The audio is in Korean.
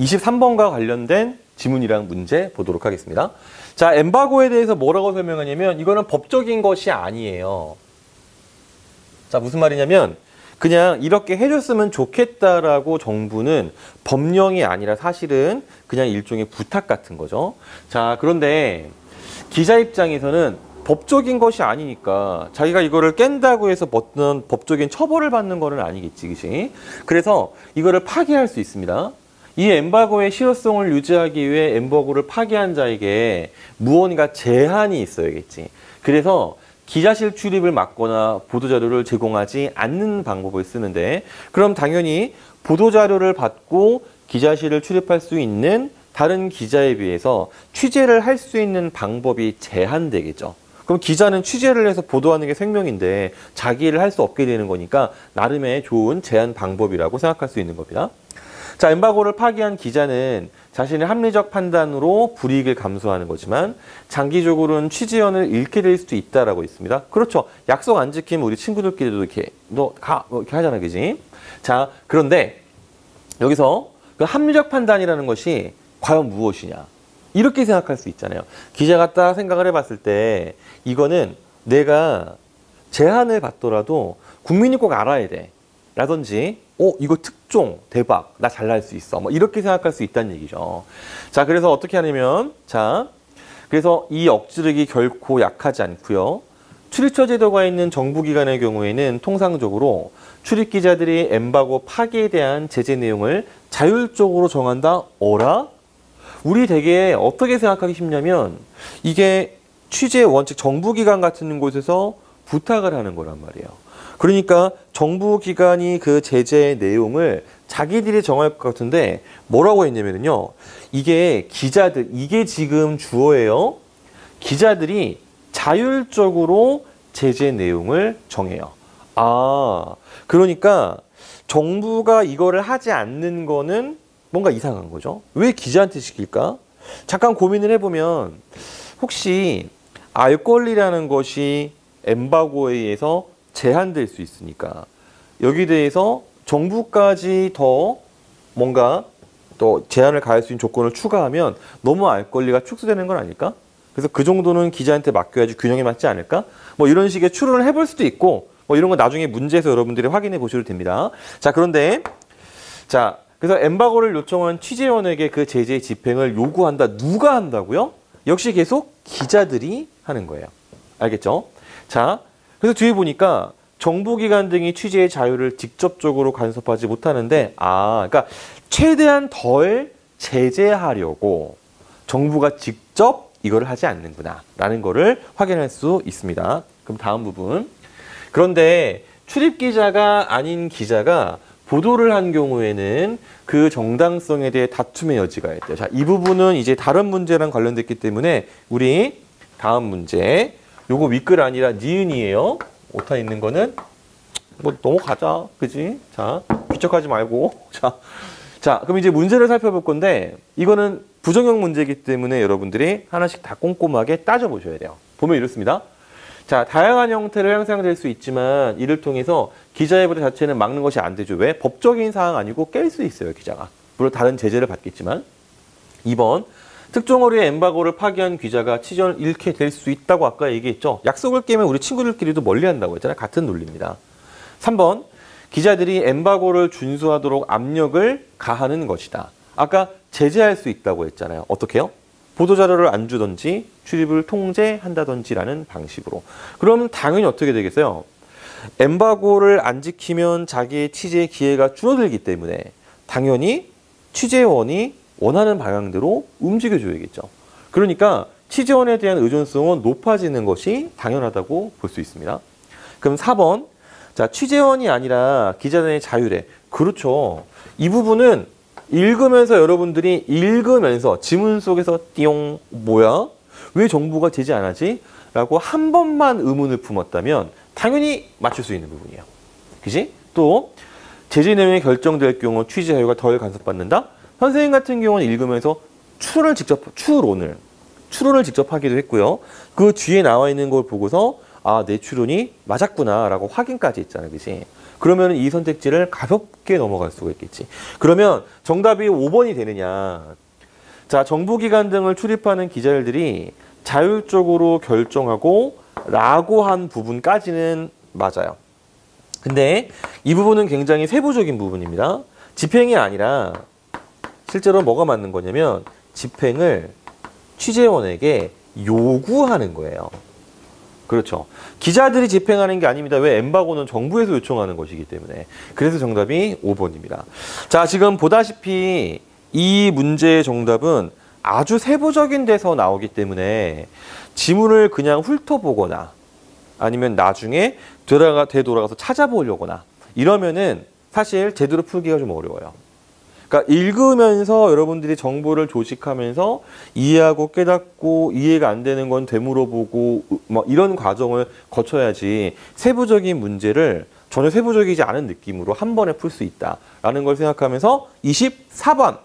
23번과 관련된 지문이랑 문제 보도록 하겠습니다. 자, 엠바고에 대해서 뭐라고 설명하냐면 이거는 법적인 것이 아니에요. 자, 무슨 말이냐면 그냥 이렇게 해줬으면 좋겠다라고 정부는 법령이 아니라 사실은 그냥 일종의 부탁 같은 거죠. 자, 그런데 기자 입장에서는 법적인 것이 아니니까 자기가 이거를 깬다고 해서 어떤 법적인 처벌을 받는 거는 아니겠지, 그치? 그래서 이거를 파기할 수 있습니다. 이 엠바고의 실효성을 유지하기 위해 엠바고를 파기한 자에게 무언가 제한이 있어야겠지. 그래서 기자실 출입을 막거나 보도자료를 제공하지 않는 방법을 쓰는데, 그럼 당연히 보도자료를 받고 기자실을 출입할 수 있는 다른 기자에 비해서 취재를 할 수 있는 방법이 제한되겠죠. 그럼 기자는 취재를 해서 보도하는 게 생명인데 자기 일을 할 수 없게 되는 거니까 나름의 좋은 제한 방법이라고 생각할 수 있는 겁니다. 자, 엠바고를 파기한 기자는 자신의 합리적 판단으로 불이익을 감수하는 거지만 장기적으로는 취재원을 잃게 될 수도 있다라고 있습니다. 그렇죠. 약속 안 지키면 우리 친구들끼리도 이렇게 너 가 이렇게 하잖아, 그지? 자, 그런데 여기서 그 합리적 판단이라는 것이 과연 무엇이냐? 이렇게 생각할 수 있잖아요. 기자가 딱 생각을 해봤을 때 이거는 내가 제한을 받더라도 국민이 꼭 알아야 돼. 라든지 이거 특종 대박 나 잘 날 수 있어 뭐 이렇게 생각할 수 있다는 얘기죠. 자, 그래서 어떻게 하냐면 자, 그래서 이 억지력이 결코 약하지 않고요. 출입처 제도가 있는 정부기관의 경우에는 통상적으로 출입기자들이 엠바고 파기에 대한 제재 내용을 자율적으로 정한다. 어라? 우리 되게 어떻게 생각하기 쉽냐면 이게 취재 원칙 정부기관 같은 곳에서 부탁을 하는 거란 말이에요. 그러니까 정부기관이 그 제재의 내용을 자기들이 정할 것 같은데 뭐라고 했냐면요. 이게 기자들, 이게 지금 주어예요. 기자들이 자율적으로 제재 내용을 정해요. 아, 그러니까 정부가 이거를 하지 않는 거는 뭔가 이상한 거죠. 왜 기자한테 시킬까? 잠깐 고민을 해보면 혹시 알 권리라는 것이 엠바고에 의해서 제한될 수 있으니까 여기에 대해서 정부까지 더 뭔가 또 제한을 가할 수 있는 조건을 추가하면 너무 알 권리가 축소되는 건 아닐까? 그래서 그 정도는 기자한테 맡겨야지 균형에 맞지 않을까? 뭐 이런 식의 추론을 해볼 수도 있고 뭐 이런 건 나중에 문제에서 여러분들이 확인해 보셔도 됩니다. 자, 그런데 자, 그래서 엠바고를 요청한 취재원에게 그 제재 집행을 요구한다. 누가 한다고요? 역시 계속 기자들이 하는 거예요. 알겠죠? 자, 그래서 뒤에 보니까 정부기관 등이 취재의 자유를 직접적으로 간섭하지 못하는데 그러니까 최대한 덜 제재하려고 정부가 직접 이걸 하지 않는구나 라는 거를 확인할 수 있습니다. 그럼 다음 부분. 그런데 출입기자가 아닌 기자가 보도를 한 경우에는 그 정당성에 대해 다툼의 여지가 있대요. 자, 이 부분은 이제 다른 문제랑 관련됐기 때문에 우리 다음 문제 요거 윗글 아니라 니은이에요. 오타 있는 거는 뭐 넘어가자, 그지? 자, 귀척하지 말고. 자, 그럼 이제 문제를 살펴볼 건데 이거는 부정형 문제이기 때문에 여러분들이 하나씩 다 꼼꼼하게 따져보셔야 돼요. 보면 이렇습니다. 자, 다양한 형태로 형성될 수 있지만 이를 통해서 기자의 부대 자체는 막는 것이 안 되죠. 왜? 법적인 사항 아니고 깰 수 있어요, 기자가. 물론 다른 제재를 받겠지만. 2번, 특정 어류의 엠바고를 파기한 기자가 취재원을 잃게 될 수 있다고 아까 얘기했죠. 약속을 깨면 우리 친구들끼리도 멀리한다고 했잖아요. 같은 논리입니다. 3번, 기자들이 엠바고를 준수하도록 압력을 가하는 것이다. 아까 제재할 수 있다고 했잖아요. 어떻게 해요? 보도자료를 안 주든지 출입을 통제한다든지라는 방식으로. 그럼 당연히 어떻게 되겠어요? 엠바고를 안 지키면 자기의 취재 기회가 줄어들기 때문에 당연히 취재원이 원하는 방향대로 움직여줘야겠죠. 그러니까 취재원에 대한 의존성은 높아지는 것이 당연하다고 볼 수 있습니다. 그럼 4번. 자, 취재원이 아니라 기자단의 자율에. 그렇죠. 이 부분은 읽으면서 여러분들이 읽으면서 지문 속에서 띠용 뭐야? 왜 정부가 제재 안 하지? 라고 한 번만 의문을 품었다면 당연히 맞출 수 있는 부분이에요. 그지? 또 제재 내용이 결정될 경우 취재 자유가 덜 간섭받는다? 선생님 같은 경우는 읽으면서 추론을 직접 하기도 했고요. 그 뒤에 나와 있는 걸 보고서 아, 내 추론이 맞았구나라고 확인까지 했잖아, 그지? 그러면 이 선택지를 가볍게 넘어갈 수가 있겠지. 그러면 정답이 5번이 되느냐? 자, 정보기관 등을 출입하는 기자들이 자율적으로 결정하고 라고 한 부분까지는 맞아요. 근데 이 부분은 굉장히 세부적인 부분입니다. 집행이 아니라 실제로 뭐가 맞는 거냐면 집행을 취재원에게 요구하는 거예요. 그렇죠. 기자들이 집행하는 게 아닙니다. 왜? 엠바고는 정부에서 요청하는 것이기 때문에. 그래서 정답이 5번입니다. 자, 지금 보다시피 이 문제의 정답은 아주 세부적인 데서 나오기 때문에 지문을 그냥 훑어보거나 아니면 나중에 되돌아가서 찾아보려거나 이러면은 사실 제대로 풀기가 좀 어려워요. 그러니까 읽으면서 여러분들이 정보를 조직하면서 이해하고 깨닫고 이해가 안 되는 건 되물어보고 뭐 이런 과정을 거쳐야지 세부적인 문제를 전혀 세부적이지 않은 느낌으로 한 번에 풀 수 있다라는 걸 생각하면서 24번